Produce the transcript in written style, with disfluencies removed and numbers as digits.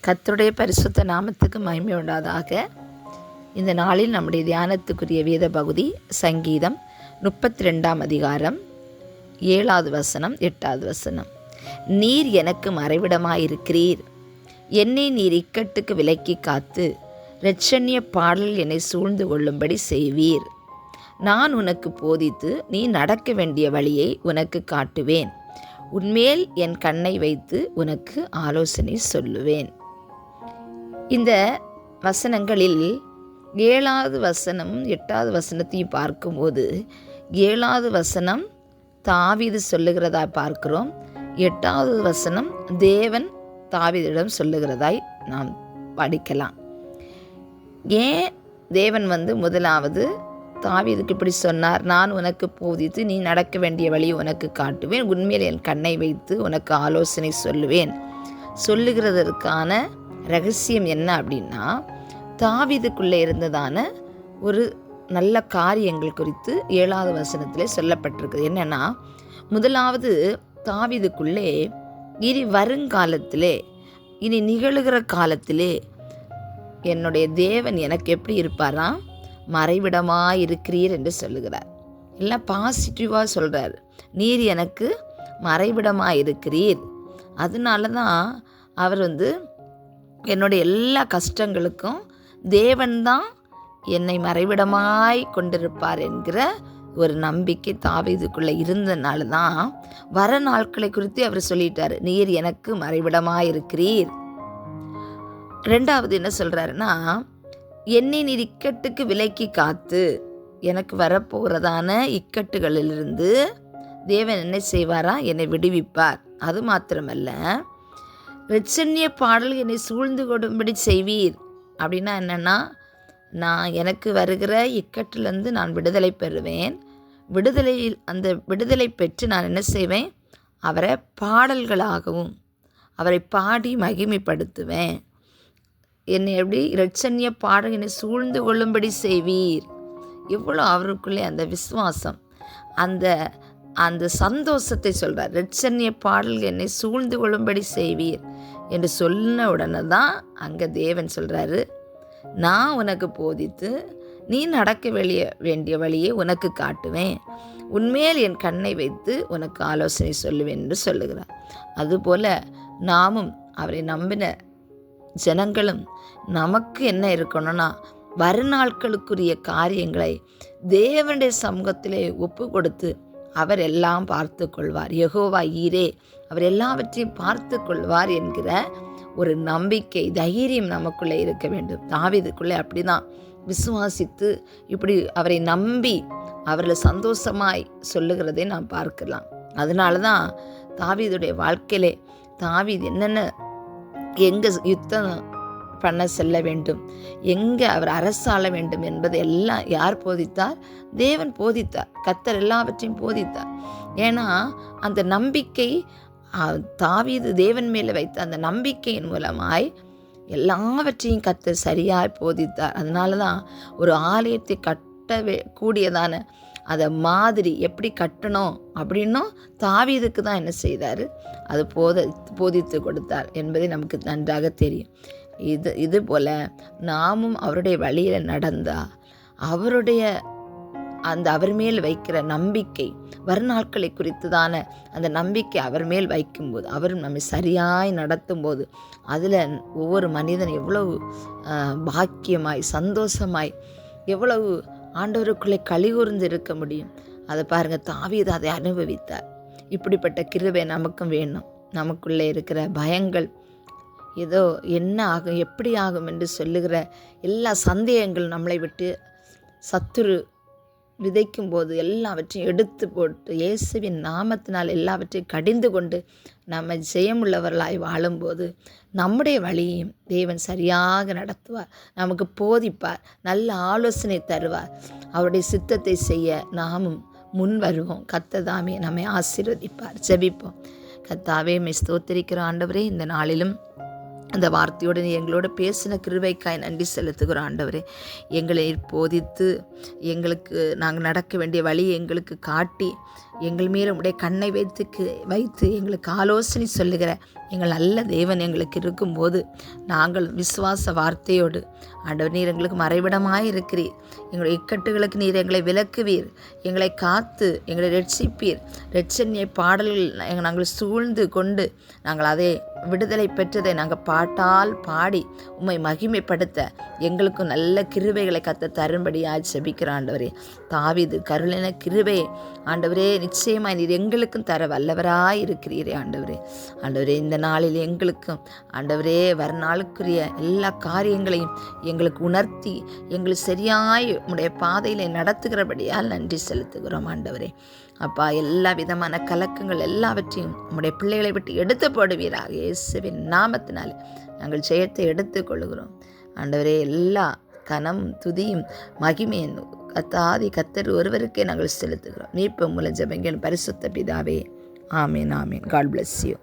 கர்த்தருடைய பரிசுத்த நாமத்துக்கு மகிமை உண்டாதாக. இந்த நாளில் நம்முடைய தியானத்துக்குரிய வேத பகுதி சங்கீதம் 32 அதிகாரம் 7வது வசனம் 8வது வசனம். நீர் எனக்கு மறைவிடமாயிருக்கிறீர், என்னை நீர் இக்கட்டுக்கு விலக்கி காத்து இரட்சணிய பாடல் என்னை சூழ்ந்து கொள்ளும்படி செய்வீர். நான் உனக்கு போதித்து நீ நடக்க வேண்டிய வழியை உனக்கு காட்டுவேன், உன்மேல் என் கண்ணை வைத்து உனக்கு ஆலோசனை சொல்லுவேன். இந்த வசனங்களில் 7வது வசனம் 8வது வசனத்தையும் பார்க்கும்போது 7வது வசனம் தாவீது சொல்லுகிறதா பார்க்கிறோம், 8வது வசனம் தேவன் தாவீதிடம் சொல்லுகிறதாய் நாம் படிக்கலாம். ஏன் தேவன் முதலாவது தாவீதுக்கு இப்படி சொன்னார்? நான் உனக்கு போதித்து நீ நடக்க வேண்டிய வழியை உனக்கு காட்டுவேன், உண்மையில் என் கண்ணை வைத்து உனக்கு ஆலோசனை சொல்லுவேன். சொல்லுகிறதற்கான ரகசியம் என்ன அப்படின்னா, தாவீதுக்குள்ளே இருந்ததான ஒரு நல்ல காரியங்கள் குறித்து 7வது வசனத்திலே சொல்லப்பட்டிருக்குது. என்னென்னா, முதலாவது தாவீதுக்குள்ளே இனி வருங்காலத்திலே, இனி நிகழுகிற காலத்திலே என்னுடைய தேவன் எனக்கு எப்படி இருப்பாரா? மறைவிடமாக இருக்கிறீர் என்று சொல்லுகிறார். எல்லாம் பாசிட்டிவாக சொல்கிறார். நீர் எனக்கு மறைவிடமாக இருக்கிறீர். அதனால தான் அவர் என்னுடைய எல்லா கஷ்டங்களுக்கும் தேவன்தான் என்னை மறைவிடமாய் கொண்டிருப்பார் என்கிற ஒரு நம்பிக்கை தாவீதுக்குள்ளே இருந்ததுனால தான் வர நாட்களை குறித்து அவர் சொல்லிட்டார், நீர் எனக்கு மறைவிடமாய் இருக்கிறீர். 2வது என்ன சொல்கிறாருன்னா, என்னை நீர் இக்கட்டுக்கு விலக்கி காத்து, எனக்கு வரப்போகிறதான இக்கட்டுகளிலிருந்து தேவன் என்ன செய்வாரா? என்னை விடுவிப்பார். அது மாத்திரமல்ல, இரட்சணிய பாடல் என்னை சூழ்ந்து கொடும்படி செய்வீர். அப்படின்னா என்னென்னா, நான் எனக்கு வருகிற இக்கட்டிலேருந்து நான் விடுதலை பெறுவேன். அந்த விடுதலை பெற்று நான் என்ன செய்வேன்? அவரை பாடல்களாகவும் அவரை பாடி மகிமைப்படுத்துவேன். என்னை எப்படி இரட்சணிய பாடல் என்னை சூழ்ந்து கொள்ளும்படி செய்வீர். எவ்வளோ அவருக்குள்ளே அந்த விசுவாசம், அந்த சந்தோஷத்தை சொல்கிறார். இரட்சணிய பாடல் என்னை சூழ்ந்து கொள்ளும்படி செய்வீர் என்று சொன்ன உடனே தான் அங்கே தேவன் சொல்கிறாரு, நான் உனக்கு போதித்து நீ நடக்க வேண்டிய வழியை உனக்கு காட்டுவேன், உன்மேல் என் கண்ணை வைத்து உனக்கு ஆலோசனை சொல்லுவேன் என்று சொல்லுகிறார். அதுபோல் நாமும் அவரை நம்பின ஜனங்களும் நமக்கு என்ன இருக்கணும்னா, வருநாட்களுக்குரிய காரியங்களை தேவனுடைய சமூகத்திலே ஒப்பு கொடுத்து அவர் எல்லாம் பார்த்து கொள்வார். யெகோவா ஈரே, அவர் எல்லாவற்றையும் பார்த்து கொள்வார் என்கிற ஒரு நம்பிக்கை, தைரியம் நமக்குள்ளே இருக்க வேண்டும். தாவீதுக்குள்ளே அப்படி தான் விசுவாசித்து இப்படி அவரை நம்பி அவர்களை சந்தோஷமாய் சொல்லுகிறதை நாம் பார்க்கலாம். அதனால தான் தாவீதுடைய வாழ்க்கையிலே தாவீது என்னென்ன, எங்கே யுத்தம் பண்ண செல்ல வேண்டும், எங்கே அவர் அரசாள வேண்டும் என்பதை எல்லாம் யார் போதித்தார்? தேவன் போதித்தார். கர்த்தர் எல்லாவற்றையும் போதித்தார். ஏன்னா அந்த நம்பிக்கை, தாவீது தேவன் மேலே வைத்த அந்த நம்பிக்கையின் மூலமாய் எல்லாவற்றையும் கர்த்தர் சரியாய் போதித்தார். அதனால தான் ஒரு ஆலயத்தை கூடியதான அதை மாதிரி எப்படி கட்டணும் அப்படின்னும் தாவீதுக்கு தான் என்ன செய்தார்? அது போதித்து கொடுத்தார் என்பதை நமக்கு நன்றாக தெரியும். இது போல் நாமும் அவருடைய வழியில் நடந்தால், அவருடைய அவர் மேல் வைக்கிற நம்பிக்கை, வருநாட்களை குறித்துதான அந்த நம்பிக்கை அவர் மேல் வைக்கும்போது, அவர் நம்மை சரியாய் நடத்தும்போது, அதில் ஒவ்வொரு மனிதன் எவ்வளவு பாக்கியமாய் சந்தோஷமாய் எவ்வளவு ஆண்டவருக்குள்ளே கலிகூர்ந்து இருக்க முடியும். அதை பாருங்கள், தாவீது அதை அனுபவித்தார். இப்படிப்பட்ட கிருபை நமக்கும் வேணும். நமக்குள்ளே இருக்கிற பயங்கள், ஏதோ என்ன ஆகும் எப்படி ஆகும் என்று சொல்லுகிற எல்லா சந்தேகங்கள் நம்மளை விட்டு சத்துரு விதைக்கும் போது எல்லாவற்றையும் எடுத்து போட்டு இயேசுவின் நாமத்தினால் எல்லாவற்றையும் கடிந்து கொண்டு நம்ம ஜெயமுள்ளவர்களாய் வாழும்போது நம்முடைய வழியையும் தேவன் சரியாக நடத்துவார், நமக்கு போதிப்பார், நல்ல ஆலோசனை தருவார். அவருடைய சித்தத்தை செய்ய நாமும் முன் வருவோம். கர்த்தர் தாமே நம்மை ஆசீர்வதிப்பார். ஜெபிப்போம். கர்த்தாவே, மை ஸ்தோத்திரிக்கிற ஆண்டவரே, இந்த நாளிலும் அந்த வார்த்தையோடு நீ எங்களோட பேசின கிருபைக்காய் நன்றி செலுத்துகிற ஆண்டவரே. எங்களை போதித்து எங்களுக்கு நாங்கள் நடக்க வேண்டிய வழியை எங்களுக்கு காட்டி எங்கள் மேல் உடைய கண்ணை வைத்து எங்களுக்கு ஆலோசனை சொல்லுகிற எங்கள் நல்ல தேவன் எங்களுக்கு இருக்கும்போது நாங்கள் விசுவாச வார்த்தையோடு ஆண்டவர் நீர் எங்களுக்கு மறைவிடமாய் இருக்கிறீர், எங்களுடைய இக்கட்டுகளுக்கு நீர் எங்களை விலக்குவீர், எங்களை காத்து எங்களை ரட்சிப்பீர். இரட்சணிய பாடல்கள் நாங்கள் சூழ்ந்து கொண்டு நாங்கள் அதை விடுதலை பெற்றதை நாங்கள் பாட்டால் பாடி உம்மை மகிமைப்படுத்த எங்களுக்கும் நல்ல கிருபைகளை கத்த தரும்படியாக ஜெபிக்கிற ஆண்டவரே. தாவீது கருளின கிருபை ஆண்டவரே நிச்சயமாய் நீர் எங்களுக்கும் தர வல்லவராய் இருக்கிறீரே ஆண்டவரே. ஆண்டவரே இந்த நாளில் எங்களுக்கும் ஆண்டவரே வரநாளுக்குரிய எல்லா காரியங்களையும் எங்களுக்கு உணர்த்தி எங்களுக்கு சரியாய் உம்முடைய பாதையில் நடத்துகிறபடியால் நன்றி செலுத்துகிறோம் ஆண்டவரே. அப்பா, எல்லா விதமான கலக்கங்கள் எல்லாவற்றையும் உம்முடைய பிள்ளைகளை விட்டு எடுத்து போடுவீராக. இயேசுவின் நாமத்தினாலே நாங்கள் ஜெயத்தை எடுத்துக்கொள்கிறோம் ஆண்டவரே. எல்லா கனம் துதியும் மகிமையும் கத்தர் ஒருவருக்கே நாங்கள் செலுத்துகிறோம். மீட்பு மூலம் ஜெபங்கள் பரிசுத்த பிதாவே. Amen, amen. God bless you.